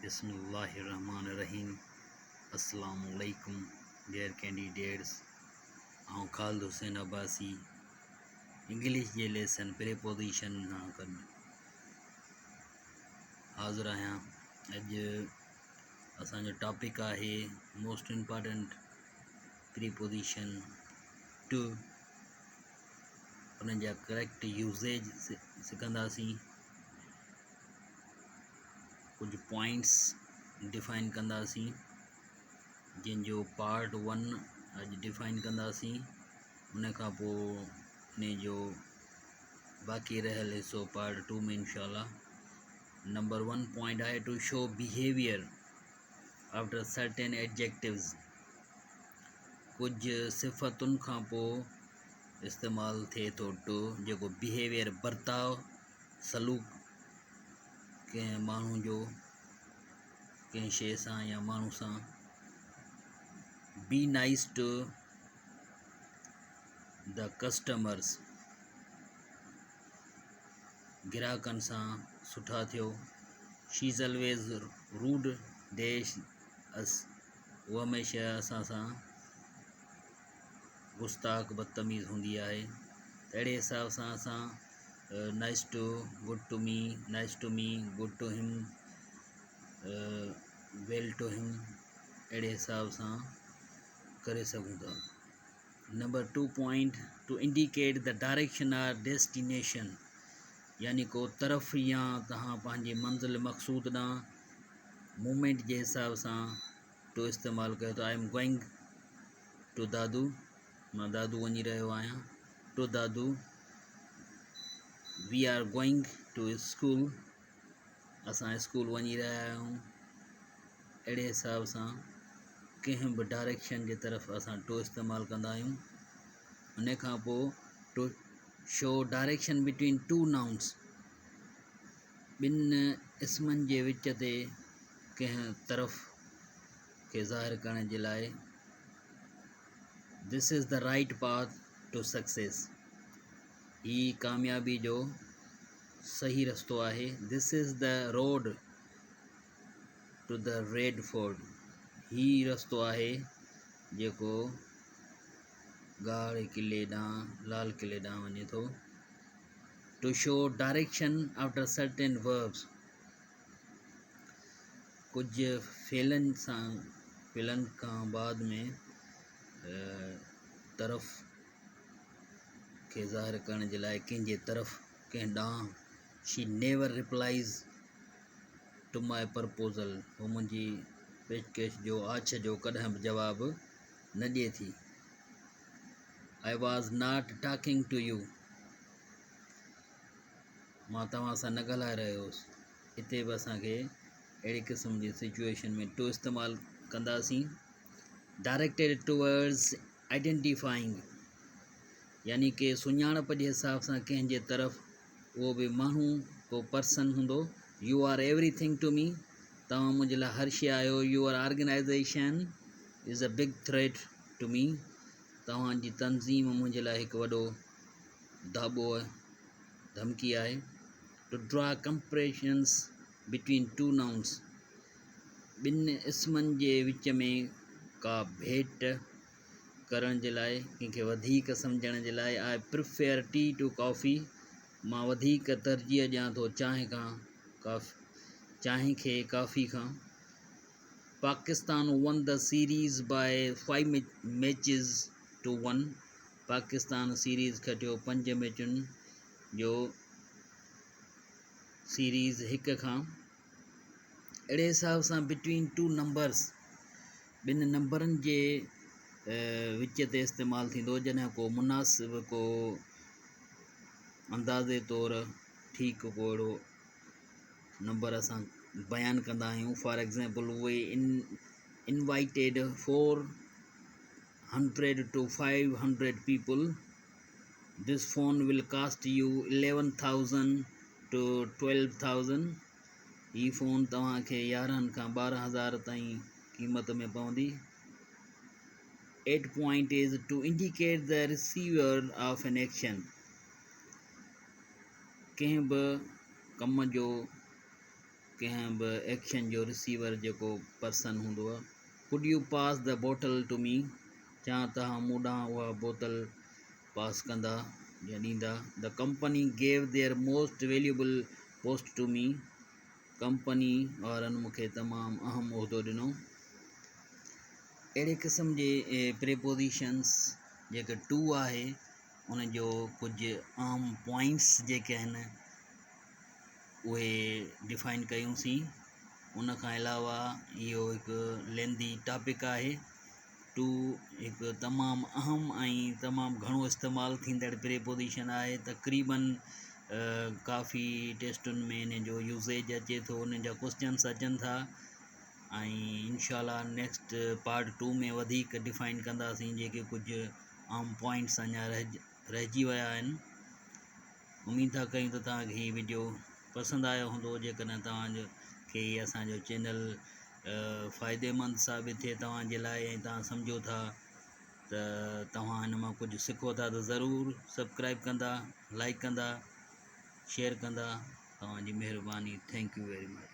Bismillahirrahmanirrahim. Assalamu alaikum, dear candidates. आऊं Khalid Hussain Abbasi English जे lesson preposition सां गॾु हाज़िर आहियां। अॼु असांजो टॉपिक आहे मोस्ट इम्पॉर्टेंट प्रीपोजिशन टू, उन जा करेक्ट यूज़ेज सिखंदासीं। कुछ पॉइंट्स डिफाइन कंदासीं, जिनजो पार्ट 1 अॼु डिफाइन कंदासीं। उन खां पोइ इन जो बाक़ी रहियल हिसो पार्ट 2 में इंशाल्लाह। नंबर 1 पॉइंट आहे to show behaviour after certain adjectives. कुझु सिफ़तुनि खां पोइ इस्तेमालु थिए थो टू, जेको बिहेवियर बर्ताव सलूक कंहिं माण्हू जो कंहिं शइ सां या माण्हू सां। Be nice to the customers, ग्राहकनि सां सुठा थियो। She is always rude dash us, उहा हमेशह असां सां गुस्ताख बदतमीज़ हूंदी आहे। अहिड़े हिसाब सां असां nice to, good to me, nice to me, good to him, well two हिम, अहिड़े हिसाब सां करे सघूं था। Number 2 point to indicate the direction or destination, यानी को तरफ़ या तव्हां पंहिंजी मंज़िल मक़सूद ॾांहुं मूवमेंट जे हिसाब सां टू इस्तेमालु कयो था। I am going to Dadu, मां दादू वञी रहियो आहियां। To Dadu, we are going to school, असां स्कूल वञी रहिया आहियूं। अहिड़े हिसाब सां कंहिं बि डायरेक्शन जे तरफ़ असां टू इस्तेमालु कंदा आहियूं। उन खां पोइ to show direction between two nouns, ॿिनि इस्मनि जे विच ते कंहिं तरफ़ खे ज़ाहिर करण जे लाइ। This is the right path to success, ही कामयाबी जो सही रस्तो आहे। This is the road to the Red Fort, ही रस्तो आहे जेको ॻाढ़े किले ॾांहुं, लाल किले ॾांहुं वञे थो। To show direction after certain verbs, कुझु फेलनि खां बाद में तरफ़ खे ज़ाहिर करण जे लाइ, कंहिंजे तरफ़, कंहिं ॾांहुं। She never replies to my proposal, हू मुंहिंजी पेशकश जो, आछ जो कॾहिं बि जवाबु न ॾिए थी। I was not talking to you, मां तव्हां सां न ॻाल्हाए रहियो हुउसि। हिते बि असांखे अहिड़ी क़िस्म जी सिचुएशन में टू इस्तेमालु कंदासीं। डायरेक्टेड टूवर्ड्स आइडेंटिफाइंग, यानी कि सुञाणप जे हिसाब सां कंहिंजे तरफ़, उहो बि माण्हू, को पर्सन हूंदो। You are everything to me, तव्हां मुंहिंजे लाइ हर शइ आहियो। Your organisation is a big threat to me, तव्हांजी तंज़ीम मुंहिंजे लाइ हिकु वॾो दाॿो, धमकी आहे। To draw comparisons between two nouns, ॿिनि इस्मनि जे विच में का भेट करण जे लाइ, कंहिंखे वधीक सम्झण जे लाइ। आई प्रिफेयर टी टू कॉफ़ी, मां वधीक तरजीह ॾियां थो चांहि खां चांहि खे कॉफ़ी खां। Pakistan won the series by 5 matches to 1, Pakistan series खटियो 5 मैचुनि जो सीरीज़ 1 खां। अहिड़े हिसाब सां बिटवीन टू नंबर्स, ॿिनि नंबरनि जे विच ते इस्तेमालु थींदो, जॾहिं को मुनासिब, को अंदाज़े तौरु ठीकु को अहिड़ो नंबर असां बयानु कंदा आहियूं। For example, we invited 400 to 500 people, this phone will cost you 11,000 to 12,000, ही फ़ोन तव्हांखे 11 खां 12,000 ताईं क़ीमत में पवंदी। 8 point is to indicate the receiver of an action, कंहिं बि कम जो कंहिं बि एक्शन जो रिसीवर जेको पर्सन हूंदो आहे. Could you pass the bottle to me, छा तव्हां मूं ॾांहुं उहा बोतल पास कंदा या ॾींदा. The company gave there most valuable post to me, company वारनि मूंखे तमामु अहम उहिदो ॾिनो. अहिड़े क़िस्म जे प्रेपोजिशन्स जेके टू आहे उन जो कुझु आम पॉइंट्स जेके आहिनि उहे डिफाइन कयूंसीं. उन खां अलावा इहो हिकु लेंदी टॉपिक आहे. टू हिकु तमामु अहम ऐं तमामु घणो इस्तेमालु थींदड़ प्रेपोजिशन आहे. तक़रीबन काफ़ी टेस्टुनि में इन जो यूज़ेज अचे थो, उन जा क्वेश्चन्स अचनि था ऐं इंशाल्लाह नेक्स्ट पार्ट 2 में वधीक डिफाइन कंदासीं जेके कुझु आम पॉइंट्स अञा रहिजी विया आहिनि. उमेद था कयूं त तव्हांखे हीउ वीडियो पसंदि आयो हूंदो. जेकॾहिं तव्हांजो खे असांजो चैनल फ़ाइदेमंद साबित थिए तव्हांजे लाइ ऐं तव्हां सम्झो था त तव्हां हिन मां कुझु सिखो था त ज़रूरु सब्सक्राइब कंदा, लाइक कंदा, शेयर कंदा. तव्हांजी महिरबानी. Thank U very much.